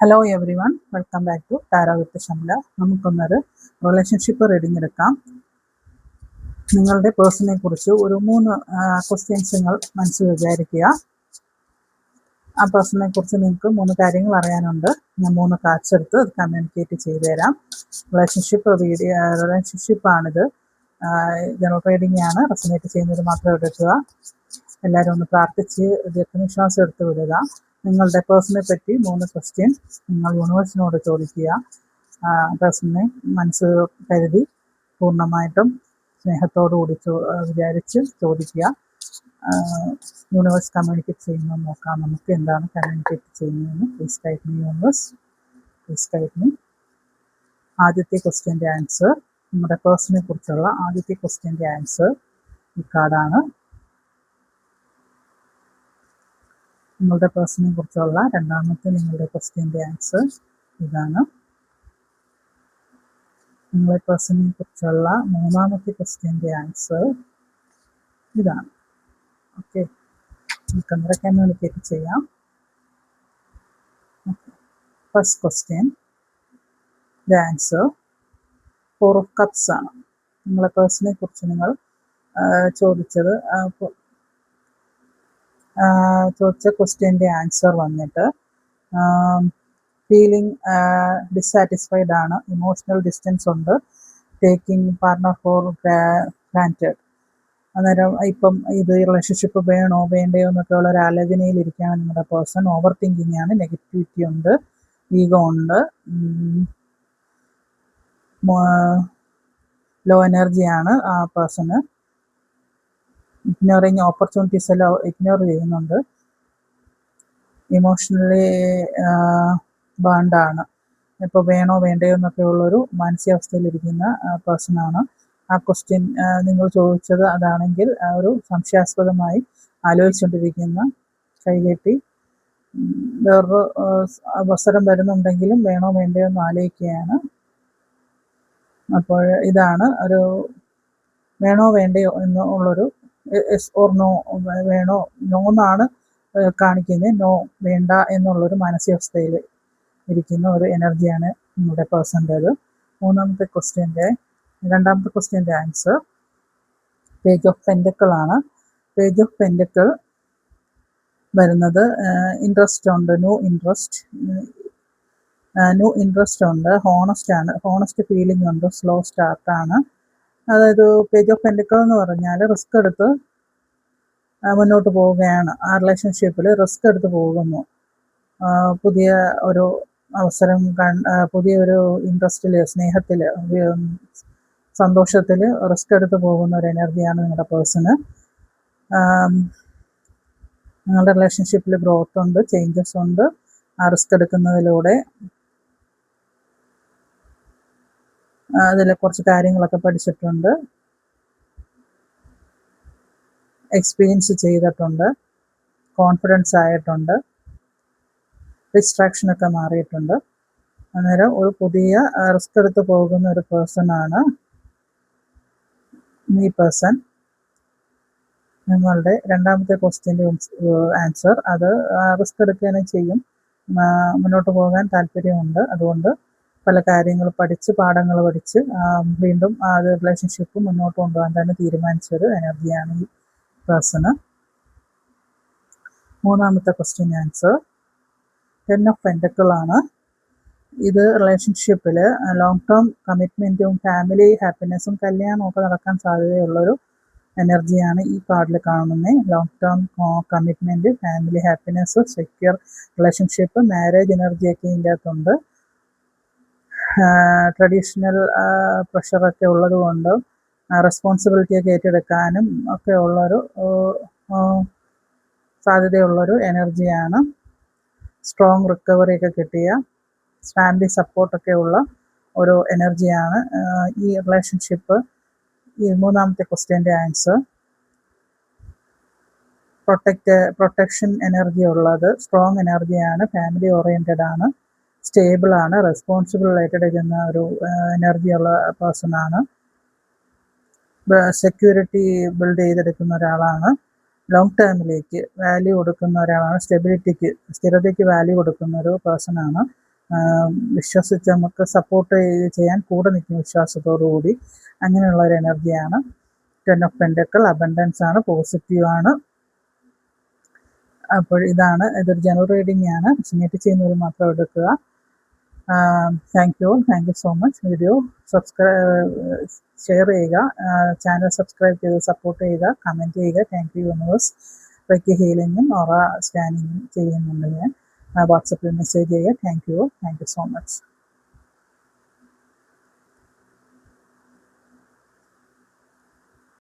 Hello everyone, welcome back to tarot with Shamla. നമുക്കൊന്നൊരു relationship reading എടുക്കാം. നിങ്ങളുടെ പേഴ്സണെ കുറിച്ച് ഒരു 3 ക്വസ്റ്റ്യൻസ് നിങ്ങൾ മനസ്സിൽ വിചാരിക്കുക. ആ പേഴ്സണെ കുറിച്ച് നിങ്ങൾക്ക് 3 കാര്യങ്ങൾ അറിയാനുണ്ട്. ഞാൻ 3 കാർഡ്സ് എടുത്ത് അത് കമ്മ്യൂണിക്കേറ്റ് ചെയ്തു തരാം. റിലേഷൻഷിപ്പാണിത്. ജനറൽ റീഡിംഗ് ആണ്. റെസൊനേറ്റ് ചെയ്യുന്നത് മാത്രം എടുക്കുക. എല്ലാവരും ഒന്ന് പ്രാർത്ഥിച്ച് ദീർഘനിശ്വാസം എടുത്ത് വിടുക. നിങ്ങളുടെ പേഴ്സണെ പറ്റി 3 ക്വസ്റ്റ്യൻ നിങ്ങൾ യൂണിവേഴ്സിനോട് ചോദിക്കുക. പേഴ്സണെ മനസ്സ് കരുതി പൂർണ്ണമായിട്ടും സ്നേഹത്തോടുകൂടി വിചാരിച്ച് ചോദിക്കുക. യൂണിവേഴ്സ് കമ്മ്യൂണിക്കേറ്റ് ചെയ്യുന്നത് നോക്കാം. നമുക്ക് എന്താണ് കമ്മ്യൂണിക്കേറ്റ് ചെയ്യുന്നതെന്ന്. Please type me universe, please type me. ആദ്യത്തെ ക്വസ്റ്റ്യൻ്റെ ആൻസർ, നിങ്ങളുടെ പേഴ്സണെ കുറിച്ചുള്ള ആദ്യത്തെ ക്വസ്റ്റ്യൻ്റെ ആൻസർ ഈ കാർഡാണ്. നിങ്ങളുടെ പേഴ്സണെ കുറിച്ചുള്ള രണ്ടാമത്തെ നിങ്ങളുടെ ക്വസ്റ്റ്യൻ്റെ ആൻസർ ഇതാണ്. നിങ്ങളുടെ പേഴ്സണെ കുറിച്ചുള്ള മൂന്നാമത്തെ ക്വസ്റ്റ്യൻ്റെ ആൻസർ ഇതാണ്. ഓക്കെ, നമുക്ക് അന്നേരം കമ്മ്യൂണിക്കേറ്റ് ചെയ്യാം. First question, the answer 4 of cups ആണ്. നിങ്ങളുടെ പേഴ്സണെ കുറിച്ച് നിങ്ങൾ ചോദിച്ച ക്വസ്റ്റ്യൻ്റെ ആൻസർ വന്നിട്ട് ഫീലിംഗ് ഡിസാറ്റിസ്ഫൈഡ് ആണ്, ഇമോഷണൽ ഡിസ്റ്റൻസ് ഉണ്ട്, ടേക്കിംഗ് പാർട്ണർ ഫോർ ഗ്രാൻറ്റഡ്. അന്നേരം ഇപ്പം ഇത് റിലേഷൻഷിപ്പ് വേണോ വേണ്ടയോ എന്നൊക്കെ ഉള്ള ഒരു ആലോചനയിലിരിക്കുകയാണ് നിങ്ങളുടെ പേഴ്സൺ. ഓവർ തിങ്കിങ് ആണ്, നെഗറ്റിവിറ്റി ഉണ്ട്, ഈഗോ ഉണ്ട്, ലോ എനർജിയാണ് ആ പേഴ്സണ്. ഇഗ്നോറിങ് ഓപ്പർച്യൂണിറ്റീസ് എല്ലാം ഇഗ്നോർ ചെയ്യുന്നുണ്ട്. ഇമോഷണലി ബേൺഡാണ്. ഇപ്പോൾ വേണോ വേണ്ടയോ എന്നൊക്കെ ഉള്ളൊരു മാനസികാവസ്ഥയിലിരിക്കുന്ന പേഴ്സണാണ്. ആ ക്വസ്റ്റ്യൻ നിങ്ങൾ ചോദിച്ചത് അതാണെങ്കിൽ ഒരു സംശയാസ്പദമായി ആലോചിച്ചുകൊണ്ടിരിക്കുന്ന, കൈകെട്ടി വേറൊരു അവസരം വരുന്നുണ്ടെങ്കിലും വേണോ വേണ്ടയോ എന്ന് ആലോചിക്കുകയാണ്. അപ്പോൾ ഇതാണ് ഒരു വേണോ വേണ്ടയോ എന്നുള്ളൊരു എസ് ഓർ നോ, വേണോ നോ എന്നാണ് കാണിക്കുന്നത്. നോ വേണ്ട എന്നുള്ളൊരു മാനസികാവസ്ഥയിൽ ഇരിക്കുന്ന ഒരു എനർജിയാണ് നിങ്ങളുടെ പേഴ്സൻ്റേത്. രണ്ടാമത്തെ ക്വസ്റ്റ്യൻ്റെ ആൻസർ പേജ് ഓഫ് പെൻറ്റക്കിൾ ആണ്. പേജ് ഓഫ് പെൻറ്റക്കിൾ വരുന്നത് ഇൻട്രസ്റ്റ് ഉണ്ട്, ന്യൂ ഇൻട്രസ്റ്റ് ഉണ്ട്, ഹോണസ്റ്റ് ഫീലിംഗ് ഉണ്ട്, സ്ലോ സ്റ്റാർട്ടാണ്. അതായത് പേജ് ഓഫ് പെൻറ്റക്കിൾ എന്ന് പറഞ്ഞാൽ റിസ്ക് എടുത്ത് മുന്നോട്ട് പോവുകയാണ്. ആ റിലേഷൻഷിപ്പിൽ റിസ്ക് എടുത്ത് പോകുന്നു. പുതിയ ഒരു അവസരം പുതിയൊരു ഇൻട്രസ്റ്റിൽ, സ്നേഹത്തിൽ, സന്തോഷത്തിൽ റിസ്ക് എടുത്ത് പോകുന്ന ഒരു എനർജിയാണ് നിങ്ങളുടെ പേഴ്സണ്. നിങ്ങളുടെ റിലേഷൻഷിപ്പിൽ ഗ്രോത്ത് ഉണ്ട്, ചേഞ്ചസ് ഉണ്ട്. ആ റിസ്ക് എടുക്കുന്നതിലൂടെ അതിൽ കുറച്ച് കാര്യങ്ങളൊക്കെ പഠിച്ചിട്ടുണ്ട്, എക്സ്പീരിയൻസ് ചെയ്തിട്ടുണ്ട്, കോൺഫിഡൻസ് ആയിട്ടുണ്ട്, ഡിസ്ട്രാക്ഷനൊക്കെ മാറിയിട്ടുണ്ട്. അന്നേരം ഒരു പുതിയ റിസ്ക് എടുത്ത് പോകുന്ന ഒരു പേഴ്സണാണ് ഈ പേഴ്സൺ. നിങ്ങളുടെ രണ്ടാമത്തെ ക്വസ്റ്റ്യൻ്റെ ആൻസർ, അത് റിസ്ക് എടുക്കുകയും ചെയ്യും, മുന്നോട്ട് പോകാൻ താല്പര്യമുണ്ട്. അതുകൊണ്ട് പല കാര്യങ്ങൾ പാഠങ്ങൾ പഠിച്ച് വീണ്ടും ആ റിലേഷൻഷിപ്പ് മുന്നോട്ട് കൊണ്ടുപോകാൻ തന്നെ തീരുമാനിച്ചൊരു എനർജിയാണ് ഈ പേഴ്സണ്. മൂന്നാമത്തെ ക്വസ്റ്റ്യൻ ആൻസർ 10 ഓഫ് പെൻറ്റക്കിൾ ആണ്. ഇത് റിലേഷൻഷിപ്പിൽ ലോങ് ടേം കമ്മിറ്റ്മെൻറ്റും ഫാമിലി ഹാപ്പിനെസ്സും കല്യാണമൊക്കെ നടക്കാൻ സാധ്യതയുള്ളൊരു എനർജിയാണ് ഈ കാർഡിൽ കാണുന്നത്. Long term commitment, family happiness, secure relationship, marriage എനർജിയൊക്കെ ഇതിൻ്റെ അകത്തുണ്ട്. ട്രഡീഷണൽ പ്രഷറൊക്കെ ഉള്ളതുകൊണ്ട് റെസ്പോൺസിബിലിറ്റിയൊക്കെ ഏറ്റെടുക്കാനും ഒക്കെ ഉള്ളൊരു സാധ്യതയുള്ളൊരു എനർജിയാണ്. സ്ട്രോങ് റിക്കവറിയൊക്കെ കിട്ടിയ, ഫാമിലി സപ്പോർട്ടൊക്കെ ഉള്ള ഒരു എനർജിയാണ് ഈ റിലേഷൻഷിപ്പ്. ഈ മൂന്നാമത്തെ ക്വസ്റ്റ്യൻ്റെ ആൻസർ പ്രൊട്ടക്ഷൻ എനർജി ഉള്ളത്, സ്ട്രോങ് എനർജിയാണ്, ഫാമിലി ഓറിയൻറ്റഡ് ആണ്, സ്റ്റേബിളാണ്, റെസ്പോൺസിബിൾ ഏറ്റെടുക്കുന്ന ഒരു എനർജിയുള്ള പേഴ്സണാണ്, സെക്യൂരിറ്റി ബിൽഡ് ചെയ്തെടുക്കുന്ന ഒരാളാണ്, ലോങ് ടേമിലേക്ക് വാല്യൂ കൊടുക്കുന്ന ഒരാളാണ്, സ്ഥിരതയ്ക്ക് വാല്യൂ കൊടുക്കുന്ന ഒരു പേഴ്സണാണ്. വിശ്വസിച്ച് നമുക്ക് സപ്പോർട്ട് ചെയ്യാൻ കൂടെ നിൽക്കും വിശ്വാസത്തോടു കൂടി. അങ്ങനെയുള്ള ഒരു എനർജിയാണ്. 10 ഓഫ് പെൻഡക്കിൾ അബണ്ടൻസ് ആണ്, പോസിറ്റീവാണ്. അപ്പോൾ ഇതൊരു ജനറൽ റീഡിംഗ് ആണ്. റെസൊനേറ്റ് ചെയ്യുന്നവർ മാത്രം എടുക്കുക. Thank you so much. Video share ചെയ്യുക, ചാനൽ സബ്സ്ക്രൈബ് ചെയ്ത് സപ്പോർട്ട് ചെയ്യുക, കമൻറ്റ് ചെയ്യുക. Thank you universe. റെക്കി ഹീലിങ്ങും ഓറ സ്കാനിങ്ങും ചെയ്യുന്നുണ്ട് ഞാൻ. വാട്സപ്പിൽ മെസ്സേജ് ചെയ്യുക. Thank you so much.